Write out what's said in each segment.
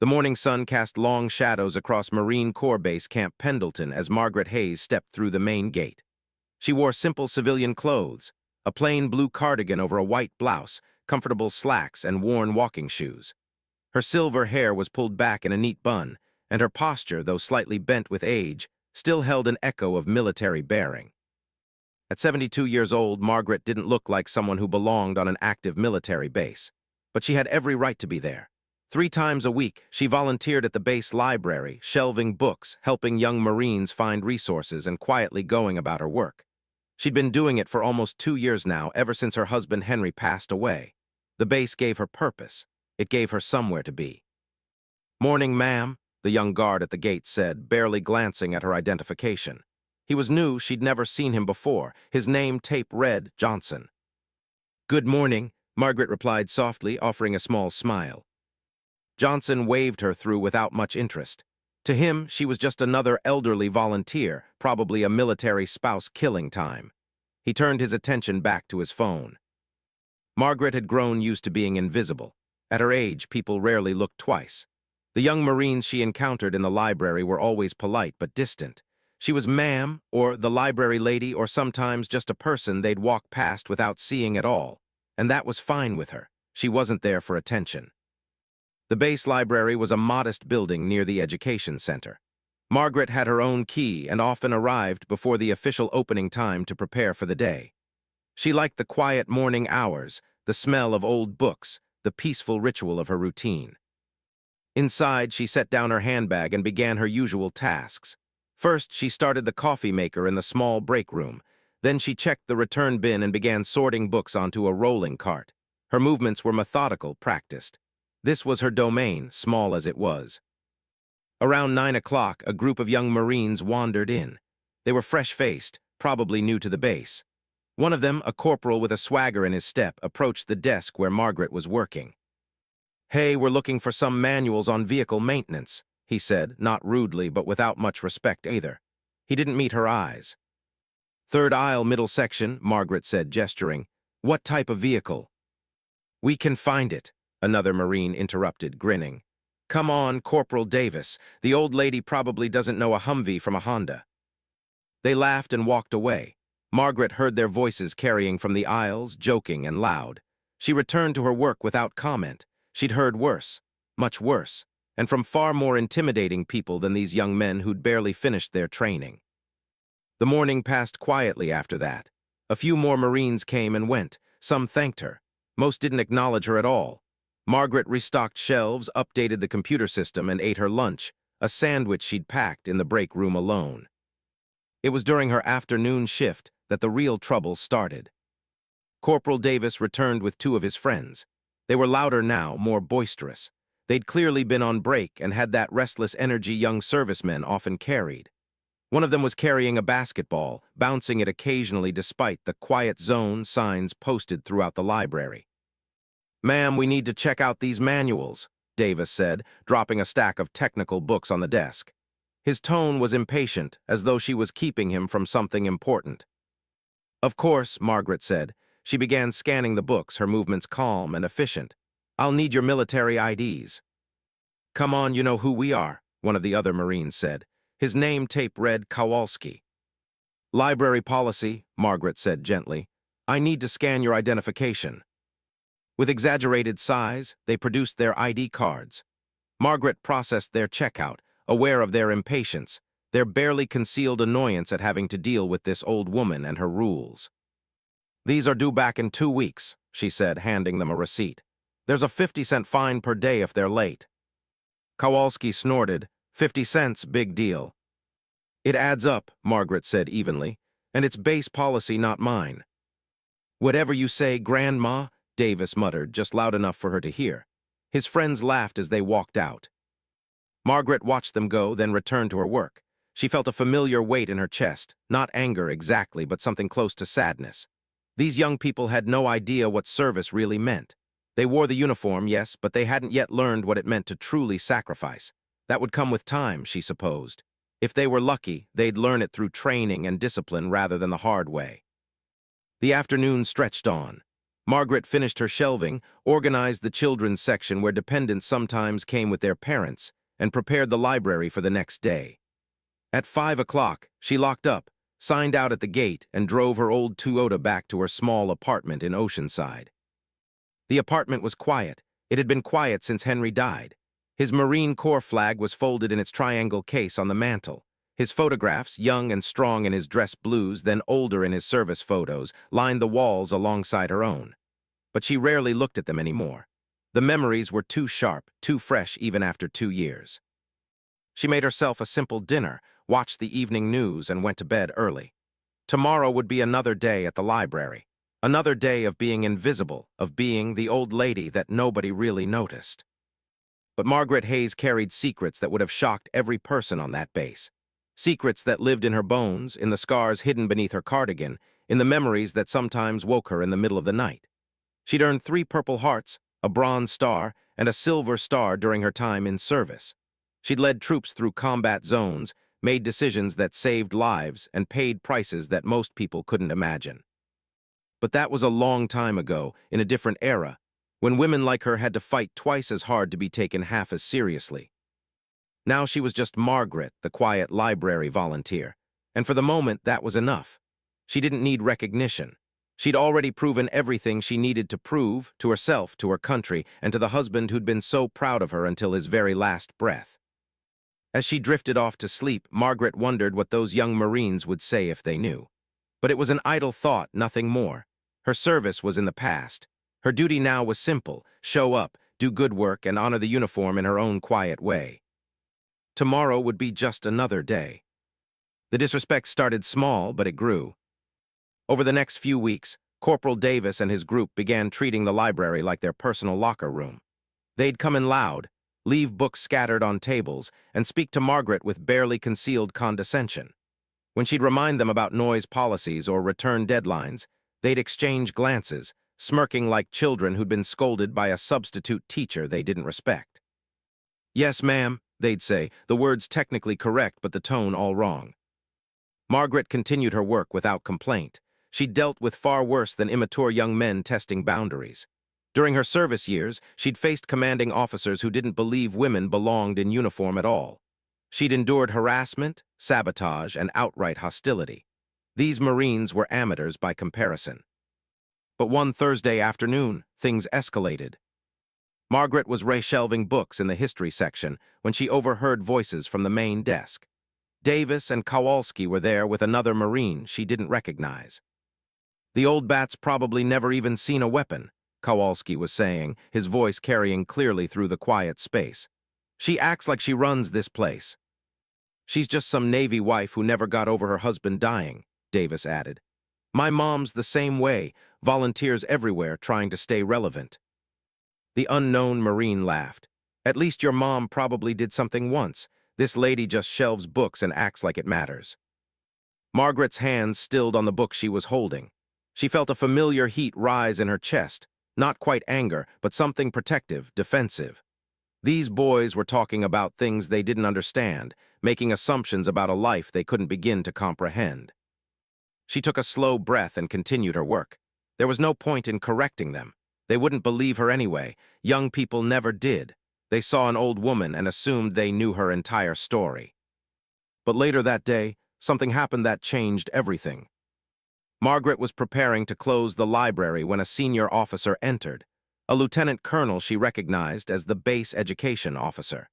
The morning sun cast long shadows across Marine Corps Base Camp Pendleton as Margaret Hayes stepped through the main gate. She wore simple civilian clothes, a plain blue cardigan over a white blouse, comfortable slacks, and worn walking shoes. Her silver hair was pulled back in a neat bun, and her posture, though slightly bent with age, still held an echo of military bearing. At 72 years old, Margaret didn't look like someone who belonged on an active military base, but she had every right to be there. 3 times a week, she volunteered at the base library, shelving books, helping young Marines find resources, and quietly going about her work. She'd been doing it for almost 2 years now, ever since her husband Henry passed away. The base gave her purpose. It gave her somewhere to be. "Morning, ma'am," the young guard at the gate said, barely glancing at her identification. He was new, she'd never seen him before, his name tape read Johnson. "Good morning," Margaret replied softly, offering a small smile. Johnson waved her through without much interest. To him, she was just another elderly volunteer, probably a military spouse killing time. He turned his attention back to his phone. Margaret had grown used to being invisible. At her age, people rarely looked twice. The young Marines she encountered in the library were always polite but distant. She was ma'am, or the library lady, or sometimes just a person they'd walk past without seeing at all. And that was fine with her. She wasn't there for attention. The base library was a modest building near the education center. Margaret had her own key and often arrived before the official opening time to prepare for the day. She liked the quiet morning hours, the smell of old books, the peaceful ritual of her routine. Inside, she set down her handbag and began her usual tasks. First, she started the coffee maker in the small break room. Then she checked the return bin and began sorting books onto a rolling cart. Her movements were methodical, practiced. This was her domain, small as it was. Around 9 o'clock, a group of young Marines wandered in. They were fresh-faced, probably new to the base. One of them, a corporal with a swagger in his step, approached the desk where Margaret was working. "Hey, we're looking for some manuals on vehicle maintenance," he said, not rudely but without much respect either. He didn't meet her eyes. "Third aisle, middle section," Margaret said, gesturing. "What type of vehicle?" "We can find it," another Marine interrupted, grinning. "Come on, Corporal Davis. The old lady probably doesn't know a Humvee from a Honda." They laughed and walked away. Margaret heard their voices carrying from the aisles, joking and loud. She returned to her work without comment. She'd heard worse, much worse, and from far more intimidating people than these young men who'd barely finished their training. The morning passed quietly after that. A few more Marines came and went. Some thanked her. Most didn't acknowledge her at all. Margaret restocked shelves, updated the computer system, and ate her lunch, a sandwich she'd packed in the break room alone. It was during her afternoon shift that the real trouble started. Corporal Davis returned with 2 of his friends. They were louder now, more boisterous. They'd clearly been on break and had that restless energy young servicemen often carried. One of them was carrying a basketball, bouncing it occasionally despite the quiet zone signs posted throughout the library. "Ma'am, we need to check out these manuals," Davis said, dropping a stack of technical books on the desk. His tone was impatient, as though she was keeping him from something important. "Of course," Margaret said. She began scanning the books, her movements calm and efficient. "I'll need your military IDs." "Come on, you know who we are," one of the other Marines said. His name tape read Kowalski. "Library policy," Margaret said gently. "I need to scan your identification." With exaggerated sighs, they produced their ID cards. Margaret processed their checkout, aware of their impatience, their barely concealed annoyance at having to deal with this old woman and her rules. "These are due back in 2 weeks," she said, handing them a receipt. "There's a 50-cent fine per day if they're late." Kowalski snorted. 50 cents, big deal." "It adds up," Margaret said evenly, "and it's base policy, not mine." "Whatever you say, Grandma," Davis muttered, just loud enough for her to hear. His friends laughed as they walked out. Margaret watched them go, then returned to her work. She felt a familiar weight in her chest, not anger exactly, but something close to sadness. These young people had no idea what service really meant. They wore the uniform, yes, but they hadn't yet learned what it meant to truly sacrifice. That would come with time, she supposed. If they were lucky, they'd learn it through training and discipline rather than the hard way. The afternoon stretched on. Margaret finished her shelving, organized the children's section where dependents sometimes came with their parents, and prepared the library for the next day. At 5 o'clock, she locked up, signed out at the gate, and drove her old Toyota back to her small apartment in Oceanside. The apartment was quiet. It had been quiet since Henry died. His Marine Corps flag was folded in its triangle case on the mantel. His photographs, young and strong in his dress blues, then older in his service photos, lined the walls alongside her own. But she rarely looked at them anymore. The memories were too sharp, too fresh even after 2 years. She made herself a simple dinner, watched the evening news, and went to bed early. Tomorrow would be another day at the library. Another day of being invisible, of being the old lady that nobody really noticed. But Margaret Hayes carried secrets that would have shocked every person on that base. Secrets that lived in her bones, in the scars hidden beneath her cardigan, in the memories that sometimes woke her in the middle of the night. She'd earned 3 Purple Hearts, a Bronze Star, and a Silver Star during her time in service. She'd led troops through combat zones, made decisions that saved lives, and paid prices that most people couldn't imagine. But that was a long time ago, in a different era, when women like her had to fight twice as hard to be taken half as seriously. Now she was just Margaret, the quiet library volunteer, and for the moment that was enough. She didn't need recognition. She'd already proven everything she needed to prove, to herself, to her country, and to the husband who'd been so proud of her until his very last breath. As she drifted off to sleep, Margaret wondered what those young Marines would say if they knew. But it was an idle thought, nothing more. Her service was in the past. Her duty now was simple: show up, do good work, and honor the uniform in her own quiet way. Tomorrow would be just another day. The disrespect started small, but it grew. Over the next few weeks, Corporal Davis and his group began treating the library like their personal locker room. They'd come in loud, leave books scattered on tables, and speak to Margaret with barely concealed condescension. When she'd remind them about noise policies or return deadlines, they'd exchange glances, smirking like children who'd been scolded by a substitute teacher they didn't respect. "Yes, ma'am," they'd say, the words technically correct but the tone all wrong. Margaret continued her work without complaint. She dealt with far worse than immature young men testing boundaries. During her service years, she'd faced commanding officers who didn't believe women belonged in uniform at all. She'd endured harassment, sabotage, and outright hostility. These Marines were amateurs by comparison. But one Thursday afternoon, things escalated. Margaret was reshelving books in the history section when she overheard voices from the main desk. Davis and Kowalski were there with another Marine she didn't recognize. "The old bat's probably never even seen a weapon," Kowalski was saying, his voice carrying clearly through the quiet space. "She acts like she runs this place." "She's just some Navy wife who never got over her husband dying," Davis added. "My mom's the same way, volunteers everywhere trying to stay relevant." The unknown Marine laughed. "At least your mom probably did something once. This lady just shelves books and acts like it matters." Margaret's hands stilled on the book she was holding. She felt a familiar heat rise in her chest, not quite anger, but something protective, defensive. These boys were talking about things they didn't understand, making assumptions about a life they couldn't begin to comprehend. She took a slow breath and continued her work. There was no point in correcting them. They wouldn't believe her anyway. Young people never did. They saw an old woman and assumed they knew her entire story. But later that day, something happened that changed everything. Margaret was preparing to close the library when a senior officer entered, a lieutenant colonel she recognized as the base education officer.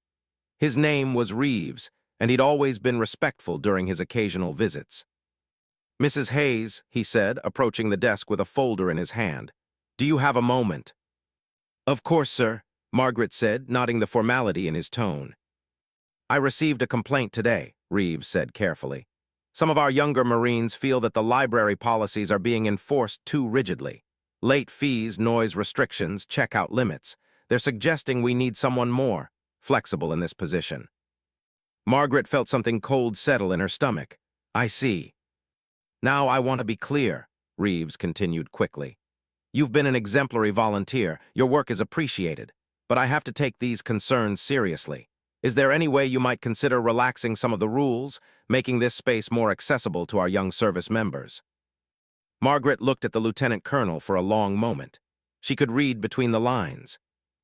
His name was Reeves, and he'd always been respectful during his occasional visits. "Mrs. Hayes," he said, approaching the desk with a folder in his hand. "Do you have a moment?" "Of course, sir," Margaret said, nodding the formality in his tone. "I received a complaint today," Reeves said carefully. "Some of our younger Marines feel that the library policies are being enforced too rigidly. Late fees, noise restrictions, checkout limits. They're suggesting we need someone more flexible in this position." Margaret felt something cold settle in her stomach. "I see. Now I want to be clear," Reeves continued quickly. "You've been an exemplary volunteer. Your work is appreciated. But I have to take these concerns seriously. Is there any way you might consider relaxing some of the rules, making this space more accessible to our young service members?" Margaret looked at the lieutenant colonel for a long moment. She could read between the lines.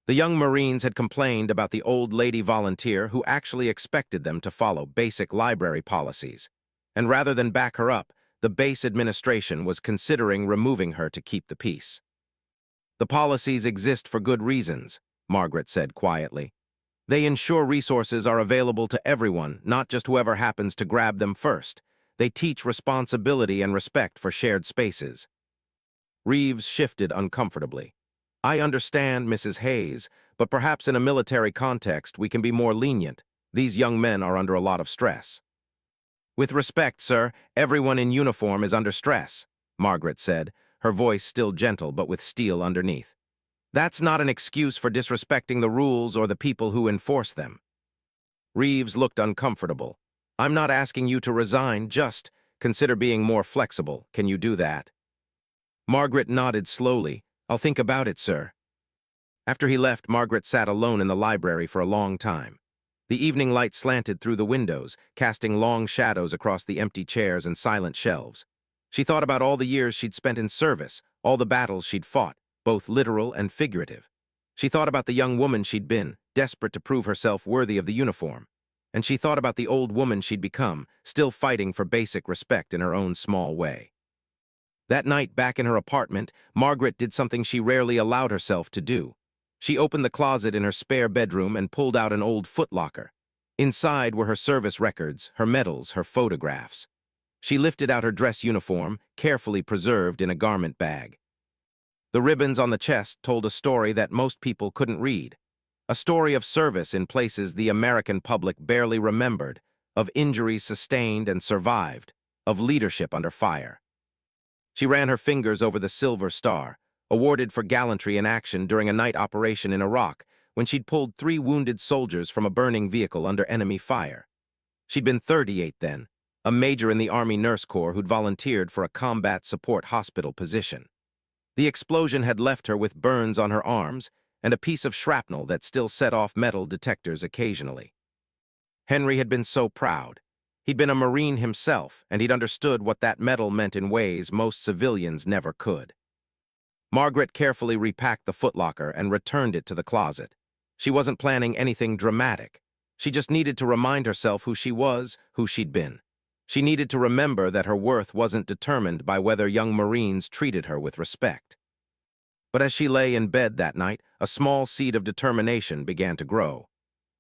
The young Marines had complained about the old lady volunteer who actually expected them to follow basic library policies. And rather than back her up, the base administration was considering removing her to keep the peace. The policies exist for good reasons, Margaret said quietly. They ensure resources are available to everyone, not just whoever happens to grab them first. They teach responsibility and respect for shared spaces. Reeves shifted uncomfortably. I understand, Mrs. Hayes, but perhaps in a military context we can be more lenient. These young men are under a lot of stress. With respect, sir, everyone in uniform is under stress, Margaret said, her voice still gentle but with steel underneath. That's not an excuse for disrespecting the rules or the people who enforce them. Reeves looked uncomfortable. I'm not asking you to resign, just consider being more flexible. Can you do that? Margaret nodded slowly. I'll think about it, sir. After he left, Margaret sat alone in the library for a long time. The evening light slanted through the windows, casting long shadows across the empty chairs and silent shelves. She thought about all the years she'd spent in service, all the battles she'd fought, both literal and figurative. She thought about the young woman she'd been, desperate to prove herself worthy of the uniform. And she thought about the old woman she'd become, still fighting for basic respect in her own small way. That night, back in her apartment, Margaret did something she rarely allowed herself to do. She opened the closet in her spare bedroom and pulled out an old footlocker. Inside were her service records, her medals, her photographs. She lifted out her dress uniform, carefully preserved in a garment bag. The ribbons on the chest told a story that most people couldn't read. A story of service in places the American public barely remembered, of injuries sustained and survived, of leadership under fire. She ran her fingers over the Silver Star, awarded for gallantry in action during a night operation in Iraq when she'd pulled 3 wounded soldiers from a burning vehicle under enemy fire. She'd been 38 then, a major in the Army Nurse Corps who'd volunteered for a combat support hospital position. The explosion had left her with burns on her arms and a piece of shrapnel that still set off metal detectors occasionally. Henry had been so proud. He'd been a Marine himself, and he'd understood what that metal meant in ways most civilians never could. Margaret carefully repacked the footlocker and returned it to the closet. She wasn't planning anything dramatic. She just needed to remind herself who she was, who she'd been. She needed to remember that her worth wasn't determined by whether young Marines treated her with respect. But as she lay in bed that night, a small seed of determination began to grow.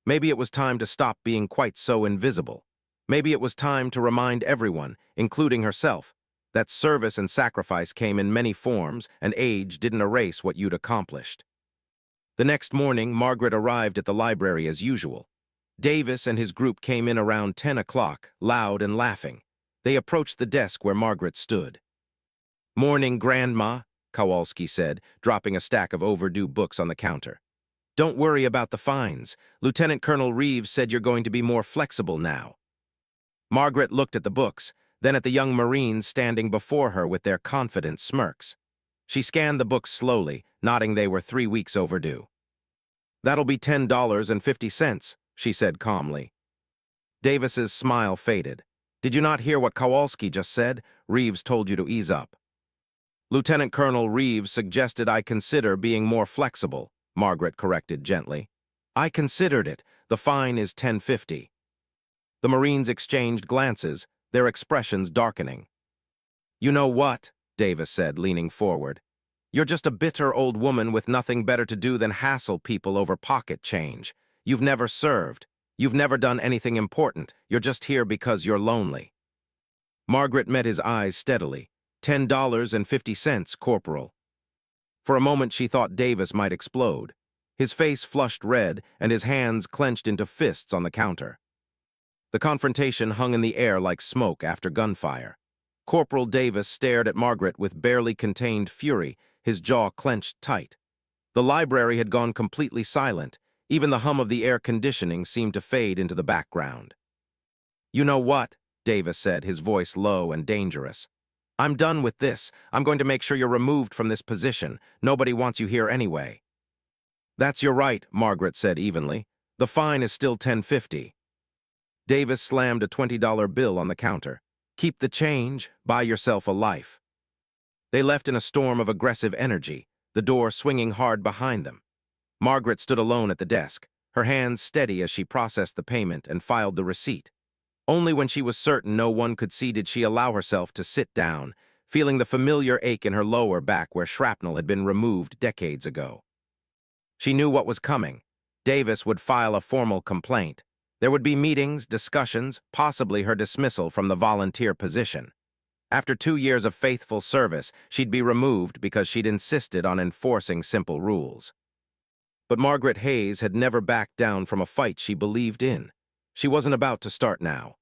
Maybe it was time to stop being quite so invisible. Maybe it was time to remind everyone, including herself, that service and sacrifice came in many forms and age didn't erase what you'd accomplished. The next morning, Margaret arrived at the library as usual. Davis and his group came in around 10 o'clock, loud and laughing. They approached the desk where Margaret stood. "Morning, Grandma," Kowalski said, dropping a stack of overdue books on the counter. "Don't worry about the fines. Lieutenant Colonel Reeves said you're going to be more flexible now." Margaret looked at the books, then at the young Marines standing before her with their confident smirks. She scanned the books slowly, nodding they were 3 weeks overdue. "That'll be $10.50, she said calmly. Davis's smile faded. "Did you not hear what Kowalski just said? Reeves told you to ease up." "Lieutenant Colonel Reeves suggested I consider being more flexible," Margaret corrected gently. "I considered it. The fine is $10.50. The Marines exchanged glances, their expressions darkening. "You know what?" Davis said, leaning forward. "You're just a bitter old woman with nothing better to do than hassle people over pocket change. You've never served. You've never done anything important. You're just here because you're lonely." Margaret met his eyes steadily. $10.50, Corporal." For a moment she thought Davis might explode. His face flushed red and his hands clenched into fists on the counter. The confrontation hung in the air like smoke after gunfire. Corporal Davis stared at Margaret with barely contained fury, his jaw clenched tight. The library had gone completely silent. Even the hum of the air conditioning seemed to fade into the background. "You know what?" Davis said, his voice low and dangerous. "I'm done with this. I'm going to make sure you're removed from this position. Nobody wants you here anyway." "That's your right," Margaret said evenly. "The fine is still $10.50. Davis slammed a $20 bill on the counter. "Keep the change. Buy yourself a life." They left in a storm of aggressive energy, the door swinging hard behind them. Margaret stood alone at the desk, her hands steady as she processed the payment and filed the receipt. Only when she was certain no one could see did she allow herself to sit down, feeling the familiar ache in her lower back where shrapnel had been removed decades ago. She knew what was coming. Davis would file a formal complaint. There would be meetings, discussions, possibly her dismissal from the volunteer position. After 2 years of faithful service, she'd be removed because she'd insisted on enforcing simple rules. But Margaret Hayes had never backed down from a fight she believed in. She wasn't about to start now.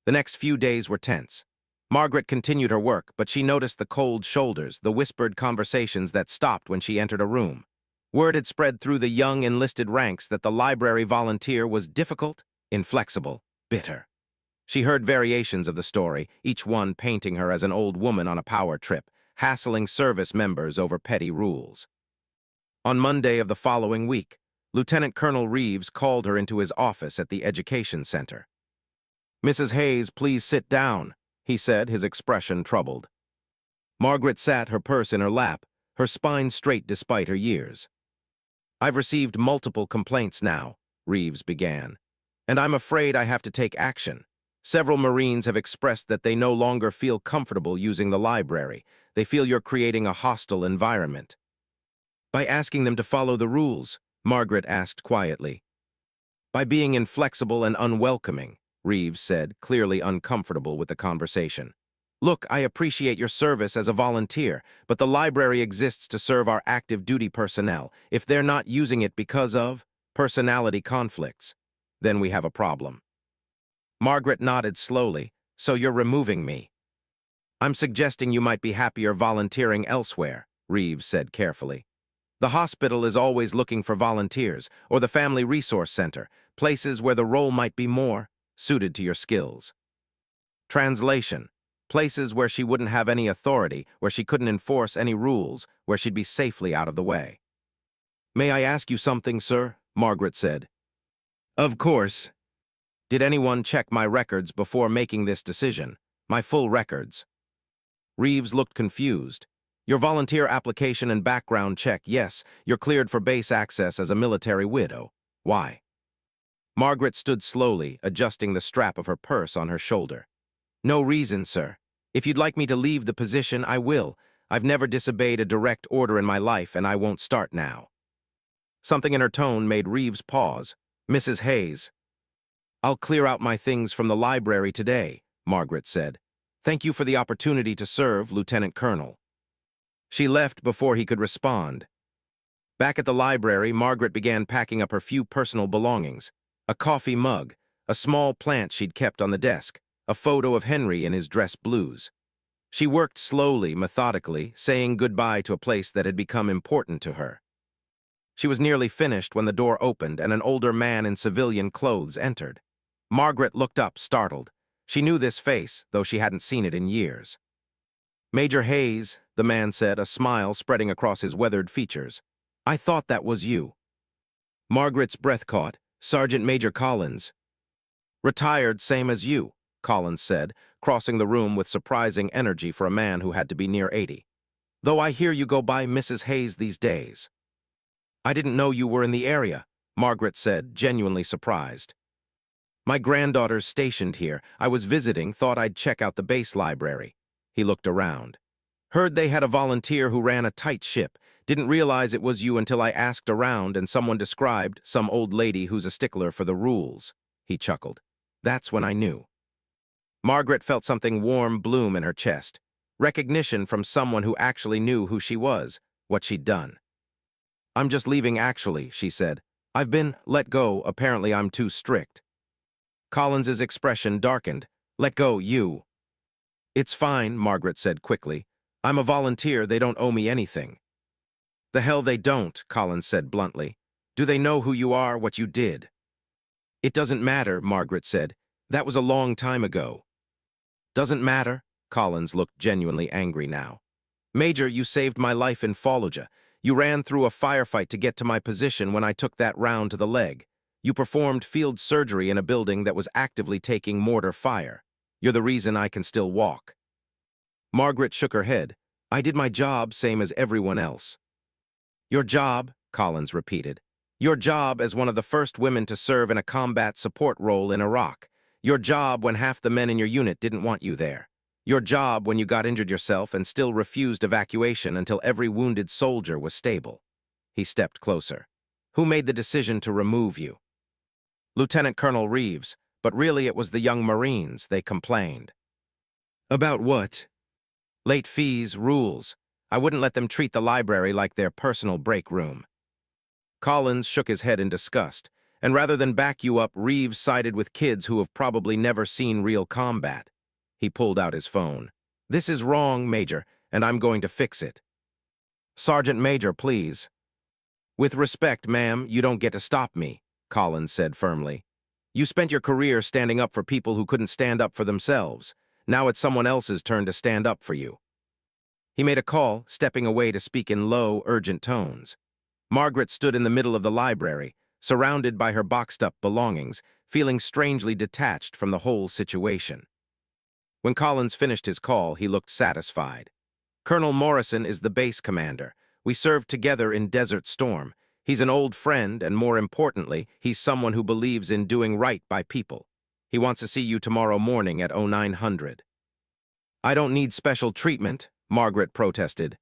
The next few days were tense. Margaret continued her work, but she noticed the cold shoulders, the whispered conversations that stopped when she entered a room. Word had spread through the young enlisted ranks that the library volunteer was difficult, inflexible, bitter. She heard variations of the story, each one painting her as an old woman on a power trip, hassling service members over petty rules. On Monday of the following week, Lieutenant Colonel Reeves called her into his office at the Education Center. "Mrs. Hayes, please sit down," he said, his expression troubled. Margaret sat, her purse in her lap, her spine straight despite her years. "I've received multiple complaints now," Reeves began, "and I'm afraid I have to take action. Several Marines have expressed that they no longer feel comfortable using the library. They feel you're creating a hostile environment." "By asking them to follow the rules?" Margaret asked quietly. "By being inflexible and unwelcoming," Reeves said, clearly uncomfortable with the conversation. "Look, I appreciate your service as a volunteer, but the library exists to serve our active duty personnel. If they're not using it because of personality conflicts, then we have a problem." Margaret nodded slowly. "So you're removing me?" "I'm suggesting you might be happier volunteering elsewhere," Reeves said carefully. "The hospital is always looking for volunteers, or the Family Resource Center, places where the role might be more suited to your skills." Translation: places where she wouldn't have any authority, where she couldn't enforce any rules, where she'd be safely out of the way. "May I ask you something, sir?" Margaret said. "Of course." "Did anyone check my records before making this decision? My full records?" Reeves looked confused. "Your volunteer application and background check, yes, you're cleared for base access as a military widow. Why?" Margaret stood slowly, adjusting the strap of her purse on her shoulder. "No reason, sir. If you'd like me to leave the position, I will. I've never disobeyed a direct order in my life, and I won't start now." Something in her tone made Reeves pause. "Mrs. Hayes." "I'll clear out my things from the library today," Margaret said. "Thank you for the opportunity to serve, Lieutenant Colonel." She left before he could respond. Back at the library, Margaret began packing up her few personal belongings: a coffee mug, a small plant she'd kept on the desk, a photo of Henry in his dress blues. She worked slowly, methodically, saying goodbye to a place that had become important to her. She was nearly finished when the door opened and an older man in civilian clothes entered. Margaret looked up, startled. She knew this face, though she hadn't seen it in years. "Major Hayes," the man said, a smile spreading across his weathered features. "I thought that was you." Margaret's breath caught. "Sergeant Major Collins." "Retired, same as you," Collins said, crossing the room with surprising energy for a man who had to be near 80. "Though I hear you go by Mrs. Hayes these days." "I didn't know you were in the area," Margaret said, genuinely surprised. "My granddaughter's stationed here. I was visiting, thought I'd check out the base library." He looked around. "Heard they had a volunteer who ran a tight ship. Didn't realize it was you until I asked around and someone described some old lady who's a stickler for the rules." He chuckled. "That's when I knew." Margaret felt something warm bloom in her chest. Recognition from someone who actually knew who she was, what she'd done. "I'm just leaving actually," she said. "I've been let go. Apparently I'm too strict." Collins's expression darkened. "Let go, you." "It's fine," Margaret said quickly. "I'm a volunteer. They don't owe me anything." "The hell they don't," Collins said bluntly. "Do they know who you are, what you did?" "It doesn't matter," Margaret said. "That was a long time ago." "Doesn't matter?" Collins looked genuinely angry now. "Major, you saved my life in Fallujah. You ran through a firefight to get to my position when I took that round to the leg. You performed field surgery in a building that was actively taking mortar fire. You're the reason I can still walk." Margaret shook her head. I did my job same as everyone else. Your job, Collins repeated. Your job as one of the first women to serve in a combat support role in Iraq. Your job when half the men in your unit didn't want you there. Your job when you got injured yourself and still refused evacuation until every wounded soldier was stable. He stepped closer. Who made the decision to remove you? Lieutenant Colonel Reeves, but really it was the young Marines, they complained. About what? Late fees, rules. I wouldn't let them treat the library like their personal break room. Collins shook his head in disgust, and rather than back you up, Reeves sided with kids who have probably never seen real combat. He pulled out his phone. This is wrong, Major, and I'm going to fix it. Sergeant Major, please. With respect, ma'am, you don't get to stop me, Collins said firmly. You spent your career standing up for people who couldn't stand up for themselves. Now it's someone else's turn to stand up for you. He made a call, stepping away to speak in low, urgent tones. Margaret stood in the middle of the library, surrounded by her boxed-up belongings, feeling strangely detached from the whole situation. When Collins finished his call, he looked satisfied. Colonel Morrison is the base commander. We served together in Desert Storm. He's an old friend, and more importantly, he's someone who believes in doing right by people. He wants to see you tomorrow morning at 0900. I don't need special treatment, Margaret protested.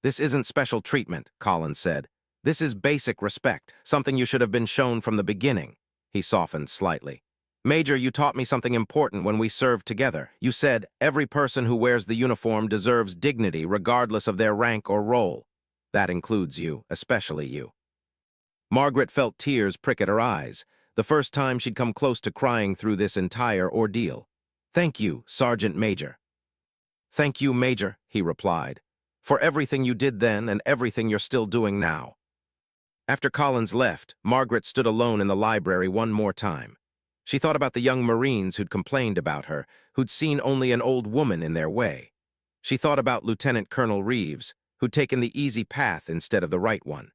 This isn't special treatment, Collins said. This is basic respect, something you should have been shown from the beginning. He softened slightly. Major, you taught me something important when we served together. You said, every person who wears the uniform deserves dignity regardless of their rank or role. That includes you, especially you. Margaret felt tears prick at her eyes, the first time she'd come close to crying through this entire ordeal. Thank you, Sergeant Major. Thank you, Major, he replied, for everything you did then and everything you're still doing now. After Collins left, Margaret stood alone in the library one more time. She thought about the young Marines who'd complained about her, who'd seen only an old woman in their way. She thought about Lieutenant Colonel Reeves, who'd taken the easy path instead of the right one.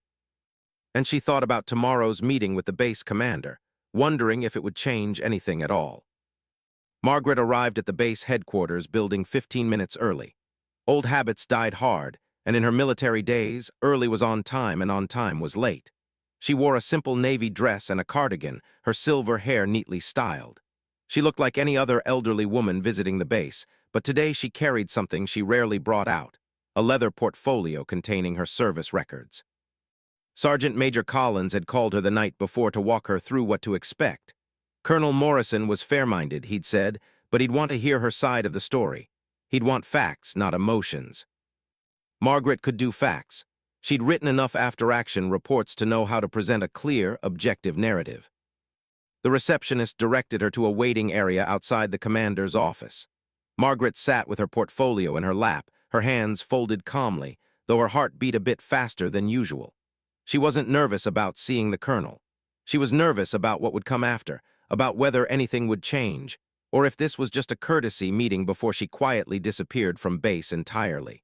And she thought about tomorrow's meeting with the base commander, wondering if it would change anything at all. Margaret arrived at the base headquarters building 15 minutes early. Old habits died hard, and in her military days, early was on time and on time was late. She wore a simple navy dress and a cardigan, her silver hair neatly styled. She looked like any other elderly woman visiting the base, but today she carried something she rarely brought out, a leather portfolio containing her service records. Sergeant Major Collins had called her the night before to walk her through what to expect. Colonel Morrison was fair-minded, he'd said, but he'd want to hear her side of the story. He'd want facts, not emotions. Margaret could do facts. She'd written enough after-action reports to know how to present a clear, objective narrative. The receptionist directed her to a waiting area outside the commander's office. Margaret sat with her portfolio in her lap, her hands folded calmly, though her heart beat a bit faster than usual. She wasn't nervous about seeing the colonel. She was nervous about what would come after, about whether anything would change, or if this was just a courtesy meeting before she quietly disappeared from base entirely.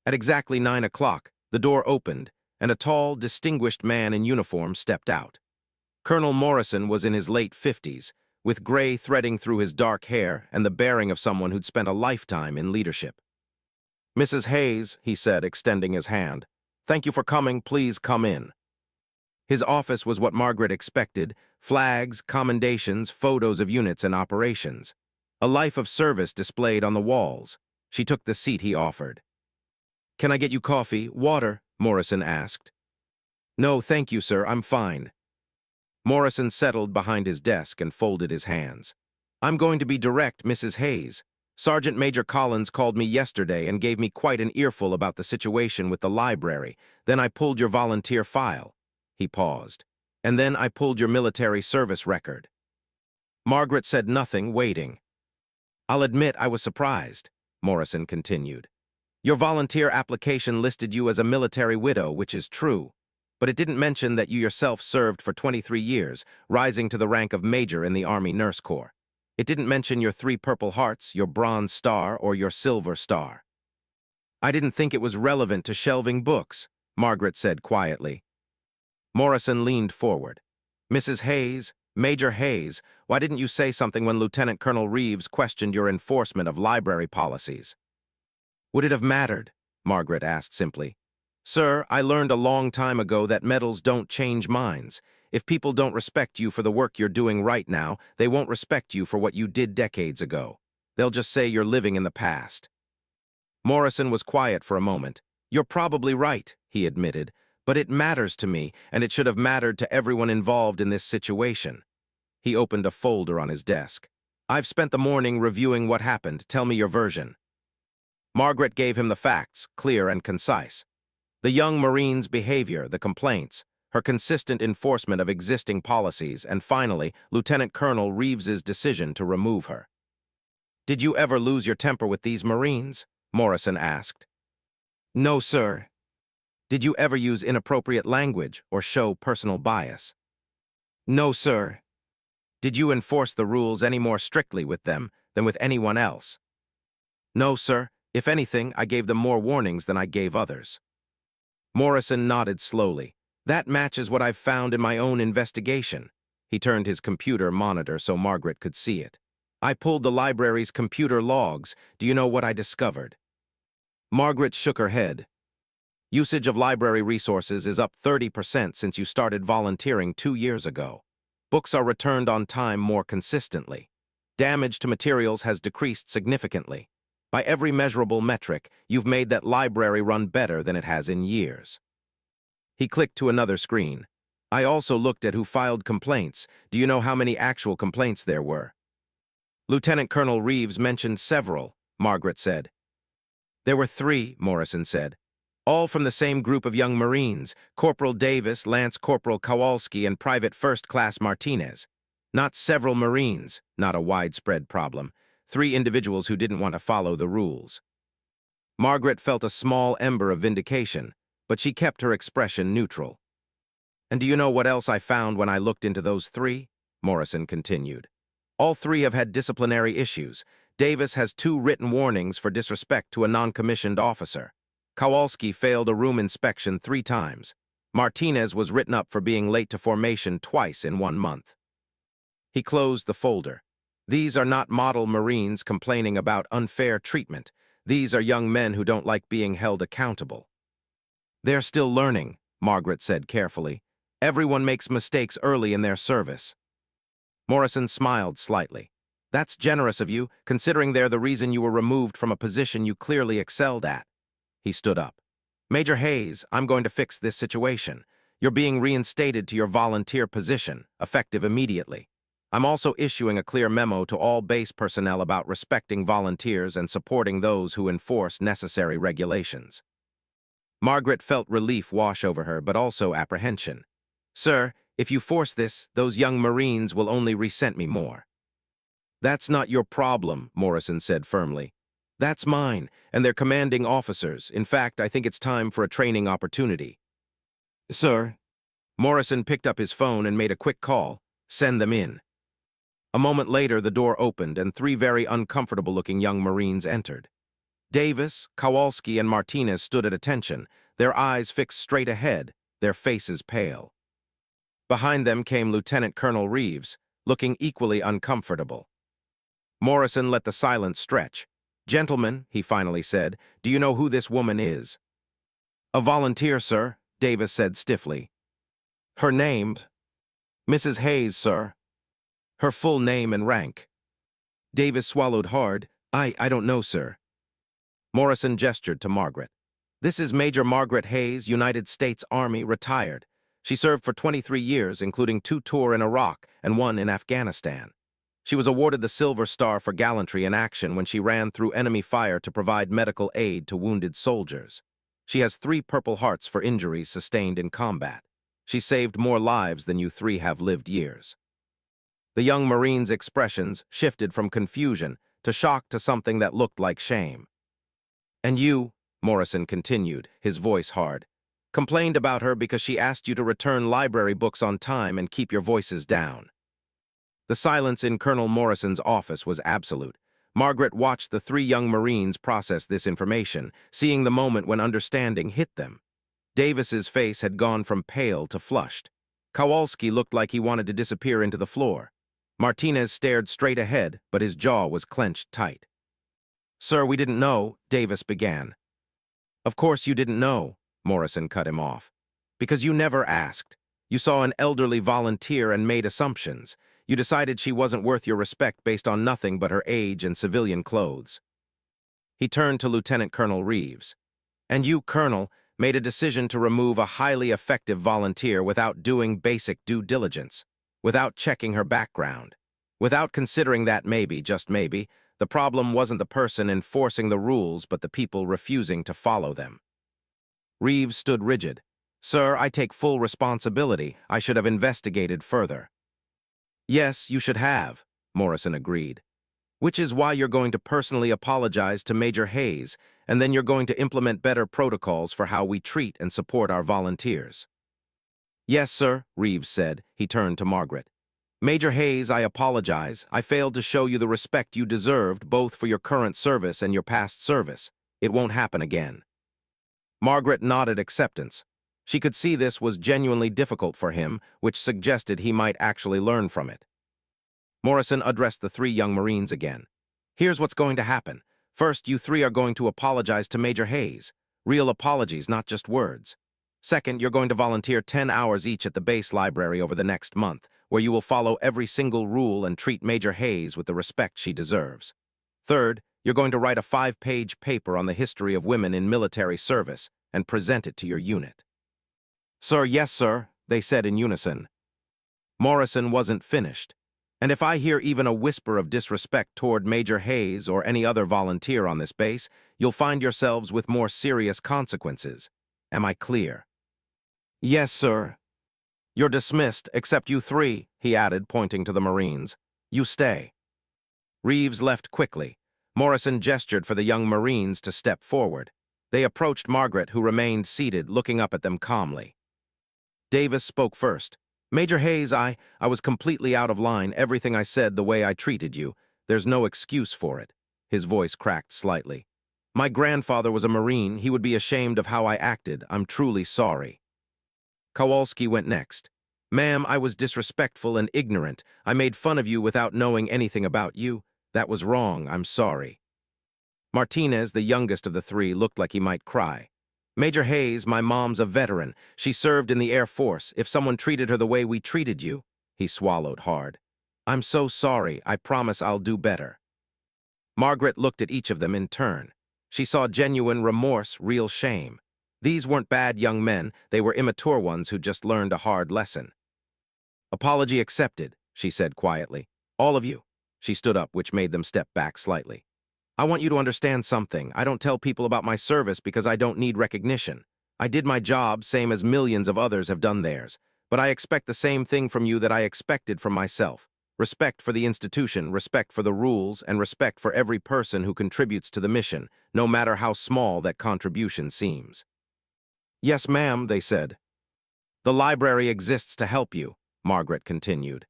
At exactly 9 o'clock, the door opened, and a tall, distinguished man in uniform stepped out. Colonel Morrison was in his late 50s, with gray threading through his dark hair and the bearing of someone who'd spent a lifetime in leadership. Mrs. Hayes, he said, extending his hand, thank you for coming, please come in. His office was what Margaret expected, flags, commendations, photos of units and operations. A life of service displayed on the walls. She took the seat he offered. Can I get you coffee, water? Morrison asked. No, thank you, sir, I'm fine. Morrison settled behind his desk and folded his hands. I'm going to be direct, Mrs. Hayes. Sergeant Major Collins called me yesterday and gave me quite an earful about the situation with the library. Then I pulled your volunteer file. He paused. And then I pulled your military service record. Margaret said nothing, waiting. I'll admit I was surprised, Morrison continued. Your volunteer application listed you as a military widow, which is true, but it didn't mention that you yourself served for 23 years, rising to the rank of major in the Army Nurse Corps. It didn't mention your 3 Purple Hearts, your Bronze Star, or your Silver Star. I didn't think it was relevant to shelving books, Margaret said quietly. Morrison leaned forward. Mrs. Hayes, Major Hayes, why didn't you say something when Lieutenant Colonel Reeves questioned your enforcement of library policies? Would it have mattered? Margaret asked simply. Sir, I learned a long time ago that medals don't change minds. If people don't respect you for the work you're doing right now, they won't respect you for what you did decades ago. They'll just say you're living in the past. Morrison was quiet for a moment. You're probably right, he admitted, but it matters to me, and it should have mattered to everyone involved in this situation. He opened a folder on his desk. I've spent the morning reviewing what happened. Tell me your version. Margaret gave him the facts, clear and concise. The young Marine's behavior, the complaints, her consistent enforcement of existing policies, and finally, Lieutenant Colonel Reeves's decision to remove her. Did you ever lose your temper with these Marines? Morrison asked. No, sir. Did you ever use inappropriate language or show personal bias? No, sir. Did you enforce the rules any more strictly with them than with anyone else? No, sir. If anything, I gave them more warnings than I gave others. Morrison nodded slowly. That matches what I've found in my own investigation. He turned his computer monitor so Margaret could see it. I pulled the library's computer logs. Do you know what I discovered? Margaret shook her head. Usage of library resources is up 30% since you started volunteering 2 years ago. Books are returned on time more consistently. Damage to materials has decreased significantly. By every measurable metric, you've made that library run better than it has in years. He clicked to another screen. I also looked at who filed complaints. Do you know how many actual complaints there were? Lieutenant Colonel Reeves mentioned several, Margaret said. There were 3, Morrison said. All from the same group of young Marines, Corporal Davis, Lance Corporal Kowalski, and Private First Class Martinez. Not several Marines, not a widespread problem. 3 individuals who didn't want to follow the rules. Margaret felt a small ember of vindication, but she kept her expression neutral. And do you know what else I found when I looked into those 3? Morrison continued. All 3 have had disciplinary issues. Davis has 2 written warnings for disrespect to a non-commissioned officer. Kowalski failed a room inspection 3 times. Martinez was written up for being late to formation twice in 1 month. He closed the folder. These are not model Marines complaining about unfair treatment. These are young men who don't like being held accountable. They're still learning, Margaret said carefully. Everyone makes mistakes early in their service. Morrison smiled slightly. That's generous of you, considering they're the reason you were removed from a position you clearly excelled at. He stood up. Major Hayes, I'm going to fix this situation. You're being reinstated to your volunteer position, effective immediately. I'm also issuing a clear memo to all base personnel about respecting volunteers and supporting those who enforce necessary regulations. Margaret felt relief wash over her, but also apprehension. Sir, if you force this, those young Marines will only resent me more. That's not your problem, Morrison said firmly. That's mine, and they're commanding officers. In fact, I think it's time for a training opportunity. Sir. Morrison picked up his phone and made a quick call. Send them in. A moment later, the door opened and 3 very uncomfortable-looking young Marines entered. Davis, Kowalski, and Martinez stood at attention, their eyes fixed straight ahead, their faces pale. Behind them came Lieutenant Colonel Reeves, looking equally uncomfortable. Morrison let the silence stretch. Gentlemen, he finally said, do you know who this woman is? A volunteer, sir, Davis said stiffly. Her name? Mrs. Hayes, sir. Her full name and rank. Davis swallowed hard. I don't know, sir. Morrison gestured to Margaret. This is Major Margaret Hayes, United States Army, retired. She served for 23 years, including 2 tours in Iraq and 1 in Afghanistan. She was awarded the Silver Star for gallantry in action when she ran through enemy fire to provide medical aid to wounded soldiers. She has 3 Purple Hearts for injuries sustained in combat. She saved more lives than you 3 have lived years. The young Marine's expressions shifted from confusion to shock to something that looked like shame. And you, Morrison continued, his voice hard, complained about her because she asked you to return library books on time and keep your voices down. The silence in Colonel Morrison's office was absolute. Margaret watched the 3 young Marines process this information, seeing the moment when understanding hit them. Davis's face had gone from pale to flushed. Kowalski looked like he wanted to disappear into the floor. Martinez stared straight ahead, but his jaw was clenched tight. Sir, we didn't know, Davis began. Of course you didn't know, Morrison cut him off. Because you never asked. You saw an elderly volunteer and made assumptions. You decided she wasn't worth your respect based on nothing but her age and civilian clothes. He turned to Lieutenant Colonel Reeves. And you, Colonel, made a decision to remove a highly effective volunteer without doing basic due diligence, without checking her background, without considering that maybe, just maybe, the problem wasn't the person enforcing the rules but the people refusing to follow them. Reeves stood rigid. Sir, I take full responsibility. I should have investigated further. Yes, you should have, Morrison agreed. Which is why you're going to personally apologize to Major Hayes, and then you're going to implement better protocols for how we treat and support our volunteers. Yes, sir, Reeves said. He turned to Margaret. Major Hayes, I apologize. I failed to show you the respect you deserved both for your current service and your past service. It won't happen again. Margaret nodded acceptance. She could see this was genuinely difficult for him, which suggested he might actually learn from it. Morrison addressed the three young Marines again. Here's what's going to happen. First, you three are going to apologize to Major Hayes. Real apologies, not just words. Second, you're going to volunteer 10 hours each at the base library over the next month, where you will follow every single rule and treat Major Hayes with the respect she deserves. Third, you're going to write a 5-page paper on the history of women in military service and present it to your unit. Sir, yes, sir, they said in unison. Morrison wasn't finished. And if I hear even a whisper of disrespect toward Major Hayes or any other volunteer on this base, you'll find yourselves with more serious consequences. Am I clear? Yes, sir. You're dismissed, except you three, he added, pointing to the Marines. You stay. Reeves left quickly. Morrison gestured for the young Marines to step forward. They approached Margaret, who remained seated, looking up at them calmly. Davis spoke first. Major Hayes, I was completely out of line. Everything I said, the way I treated you. There's no excuse for it. His voice cracked slightly. My grandfather was a Marine. He would be ashamed of how I acted. I'm truly sorry. Kowalski went next. Ma'am, I was disrespectful and ignorant. I made fun of you without knowing anything about you. That was wrong. I'm sorry. Martinez, the youngest of the three, looked like he might cry. Major Hayes, my mom's a veteran. She served in the Air Force. If someone treated her the way we treated you, he swallowed hard. I'm so sorry. I promise I'll do better. Margaret looked at each of them in turn. She saw genuine remorse, real shame. These weren't bad young men. They were immature ones who just learned a hard lesson. Apology accepted, she said quietly. All of you. She stood up, which made them step back slightly. I want you to understand something. I don't tell people about my service because I don't need recognition. I did my job, same as millions of others have done theirs. But I expect the same thing from you that I expected from myself. Respect for the institution, respect for the rules, and respect for every person who contributes to the mission, no matter how small that contribution seems. Yes, ma'am, they said. The library exists to help you, Margaret continued.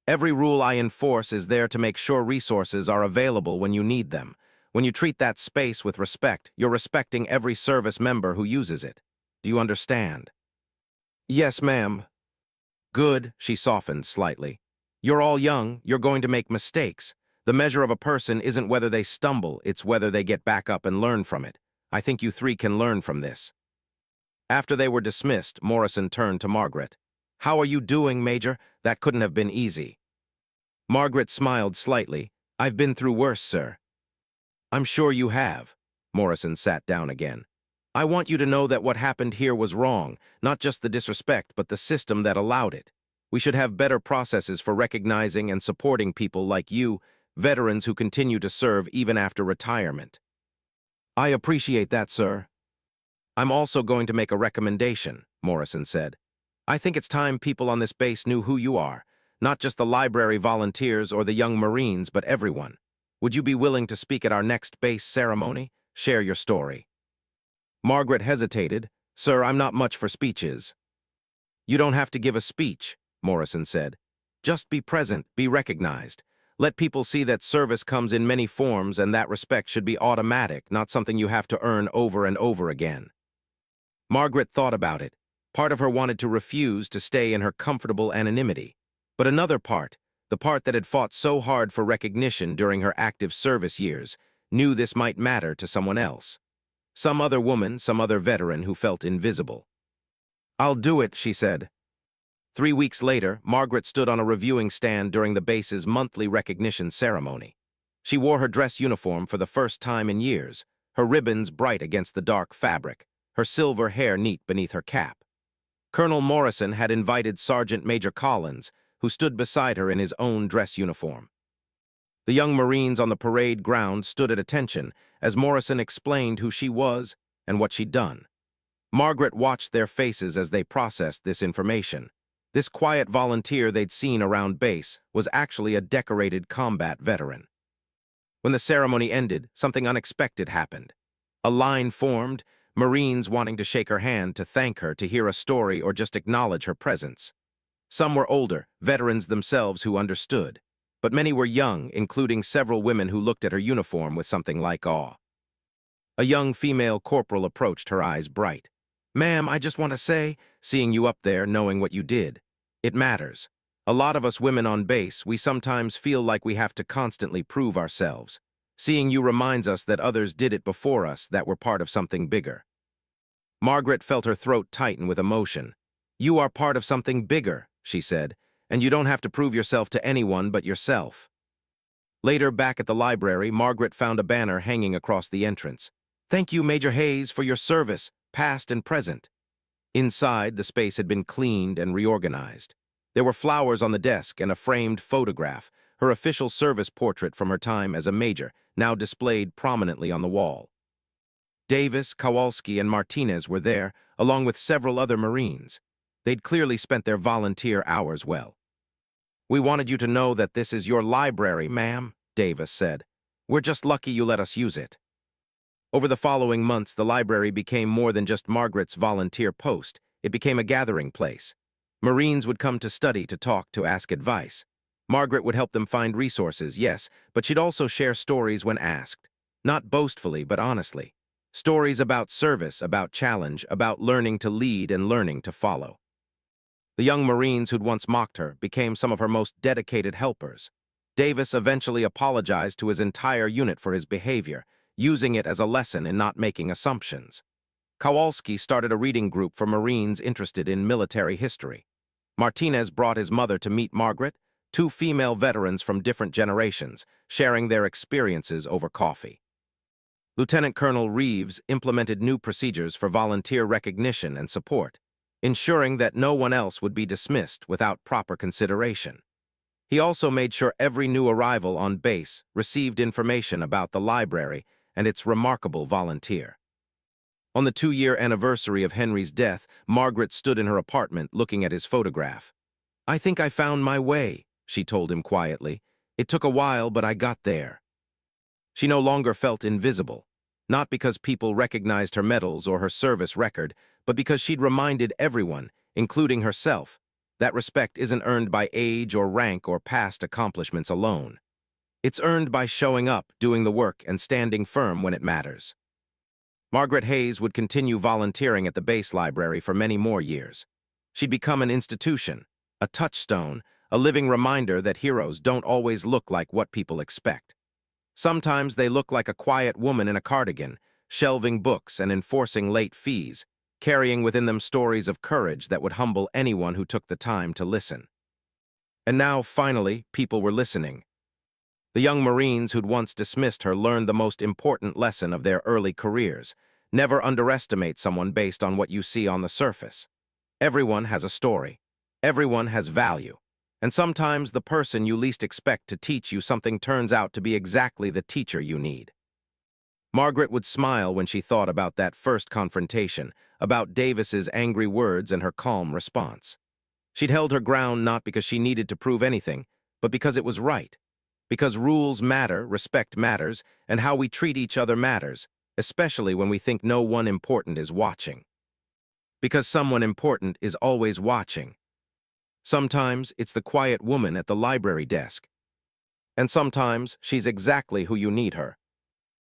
Every rule I enforce is there to make sure resources are available when you need them. When you treat that space with respect, you're respecting every service member who uses it. Do you understand? Yes, ma'am. Good, she softened slightly. You're all young, you're going to make mistakes. The measure of a person isn't whether they stumble, it's whether they get back up and learn from it. I think you three can learn from this. After they were dismissed, Morrison turned to Margaret. How are you doing, Major? That couldn't have been easy. Margaret smiled slightly. I've been through worse, sir. I'm sure you have. Morrison sat down again. I want you to know that what happened here was wrong, not just the disrespect, but the system that allowed it. We should have better processes for recognizing and supporting people like you, veterans who continue to serve even after retirement. I appreciate that, sir. I'm also going to make a recommendation, Morrison said. I think it's time people on this base knew who you are, not just the library volunteers or the young Marines, but everyone. Would you be willing to speak at our next base ceremony? Share your story. Margaret hesitated. Sir, I'm not much for speeches. You don't have to give a speech, Morrison said. Just be present, be recognized. Let people see that service comes in many forms and that respect should be automatic, not something you have to earn over and over again. Margaret thought about it. Part of her wanted to refuse to stay in her comfortable anonymity. But another part, the part that had fought so hard for recognition during her active service years, knew this might matter to someone else. Some other woman, some other veteran who felt invisible. "I'll do it," she said. 3 weeks later, Margaret stood on a reviewing stand during the base's monthly recognition ceremony. She wore her dress uniform for the first time in years, her ribbons bright against the dark fabric, her silver hair neat beneath her cap. Colonel Morrison had invited Sergeant Major Collins, who stood beside her in his own dress uniform. The young Marines on the parade ground stood at attention as Morrison explained who she was and what she'd done. Margaret watched their faces as they processed this information. This quiet volunteer they'd seen around base was actually a decorated combat veteran. When the ceremony ended, something unexpected happened. A line formed, Marines wanting to shake her hand, to thank her, to hear a story, or just acknowledge her presence. Some were older, veterans themselves who understood, but many were young, including several women who looked at her uniform with something like awe. A young female corporal approached, her eyes bright. "Ma'am, I just want to say, seeing you up there, knowing what you did, it matters. A lot of us women on base, we sometimes feel like we have to constantly prove ourselves. Seeing you reminds us that others did it before us, that we're part of something bigger." Margaret felt her throat tighten with emotion. "You are part of something bigger," she said, "and you don't have to prove yourself to anyone but yourself." Later, back at the library, Margaret found a banner hanging across the entrance. "Thank you, Major Hayes, for your service, past and present." Inside, the space had been cleaned and reorganized. There were flowers on the desk and a framed photograph, her official service portrait from her time as a major, now displayed prominently on the wall. Davis, Kowalski, and Martinez were there, along with several other Marines. They'd clearly spent their volunteer hours well. "We wanted you to know that this is your library, ma'am," Davis said. "We're just lucky you let us use it." Over the following months, the library became more than just Margaret's volunteer post. It became a gathering place. Marines would come to study, to talk, to ask advice. Margaret would help them find resources, yes, but she'd also share stories when asked. Not boastfully, but honestly. Stories about service, about challenge, about learning to lead and learning to follow. The young Marines who'd once mocked her became some of her most dedicated helpers. Davis eventually apologized to his entire unit for his behavior, using it as a lesson in not making assumptions. Kowalski started a reading group for Marines interested in military history. Martinez brought his mother to meet Margaret, two female veterans from different generations, sharing their experiences over coffee. Lieutenant Colonel Reeves implemented new procedures for volunteer recognition and support, ensuring that no one else would be dismissed without proper consideration. He also made sure every new arrival on base received information about the library and its remarkable volunteer. On the 2-year anniversary of Henry's death, Margaret stood in her apartment looking at his photograph. "I think I found my way," she told him quietly. "It took a while, but I got there." She no longer felt invisible, not because people recognized her medals or her service record, but because she'd reminded everyone, including herself, that respect isn't earned by age or rank or past accomplishments alone. It's earned by showing up, doing the work, and standing firm when it matters. Margaret Hayes would continue volunteering at the base library for many more years. She'd become an institution, a touchstone, a living reminder that heroes don't always look like what people expect. Sometimes they look like a quiet woman in a cardigan, shelving books and enforcing late fees, carrying within them stories of courage that would humble anyone who took the time to listen. And now, finally, people were listening. The young Marines who'd once dismissed her learned the most important lesson of their early careers: never underestimate someone based on what you see on the surface. Everyone has a story. Everyone has value. And sometimes the person you least expect to teach you something turns out to be exactly the teacher you need. Margaret would smile when she thought about that first confrontation, about Davis's angry words and her calm response. She'd held her ground not because she needed to prove anything, but because it was right. Because rules matter, respect matters, and how we treat each other matters, especially when we think no one important is watching. Because someone important is always watching. Sometimes it's the quiet woman at the library desk. And sometimes she's exactly who you need her.